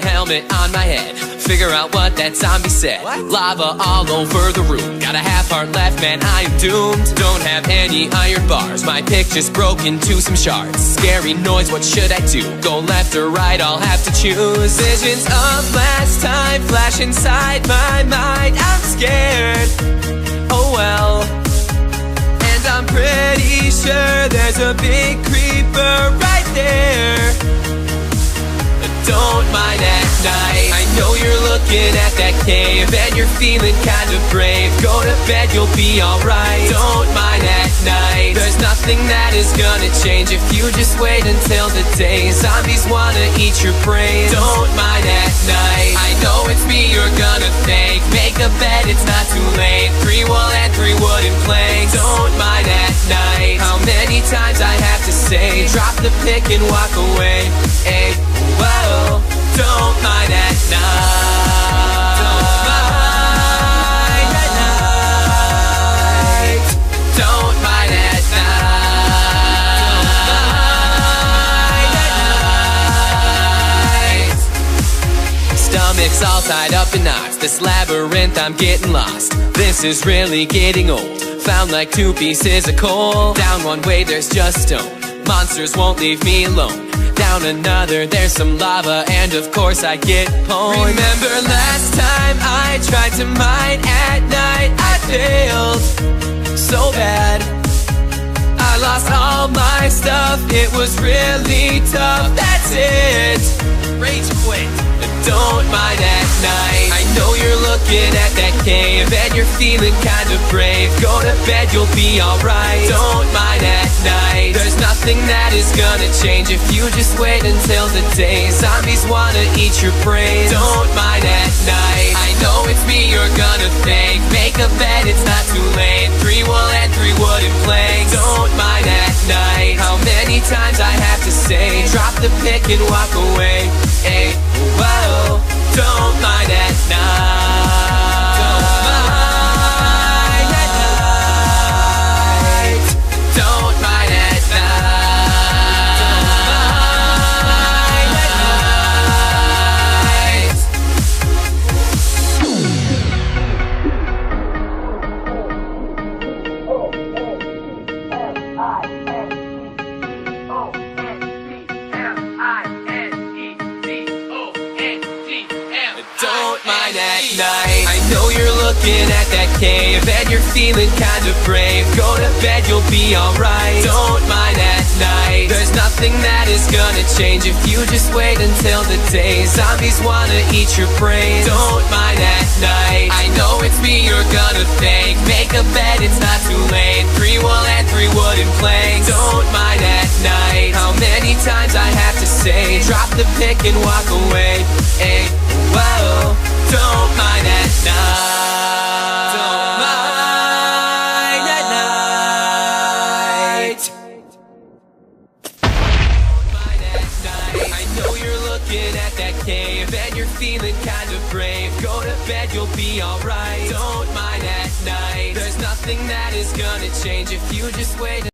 my helmet on my head. Figure out what that zombie said. Lava all over the room. Got a half heart left, man, I am doomed. Don't have any iron bars. My pick just broke into some shards. Scary noise, what should I do? Go left or right, I'll have to choose. Visions of last time flash inside my mind. I'm scared, oh well. And I'm pretty sure there's a big creeper right there. Don't mind at night. I know you're looking at that cave and you're feeling kind of brave. Go to bed, you'll be alright. Don't mind at night. There's nothing that is gonna change if you just wait until the day. Zombies wanna eat your brains. Don't mind at night. I know it's me you're gonna thank. Make a bed, it's not too late. 3 wool and 3 wooden planks. Don't mind at night. How many times I have to say, drop the pick and walk away. Hey, whoa, don't mind at night. Don't mind at night. Don't mind at night. Stomach's all tied up in knots. This labyrinth, I'm getting lost. This is really getting old. Found like 2 pieces of coal. Down one way, there's just stone. Monsters won't leave me alone. Down another, there's some lava, and of course I get pwned. Remember last time I tried to mine at night? I failed so bad. I lost all my stuff, it was really tough. That's it, rage quit. Don't mind at night. I know you're looking at that cave and you're feeling kind of brave. Go to bed, you'll be alright. Don't mind at night. There's nothing that is gonna change if you just wait until the day. Zombies wanna eat your brains. Don't mind at night. I know it's me you're gonna thank. Make a bed, it's not too late. 3 wool and 3 wooden planks. Don't mind at night. How many times I have to say, drop the pick and walk away. Hey, whoa, don't mind at night. Don't mind at night. Don't mind at night. Don't mind at night. I know you're looking at that cave and you're feeling kind of brave. Go to bed, you'll be alright. Don't mind at night. There's nothing that is gonna change if you just wait until the day. Zombies wanna eat your brains. Don't mind at night. I know it's me you're gonna thank. Make a bed, it's not too late. 3 wool and 3 wooden planks. Don't mind at night. How many times I have to say, drop the pick and walk away. Hey, whoa, don't mind at night. Don't mind at night. Don't mind at night. I know you're looking at that cave and you're feeling kind of brave. Go to bed, you'll be alright. Don't mind at night. There's nothing that is gonna change if you just wait.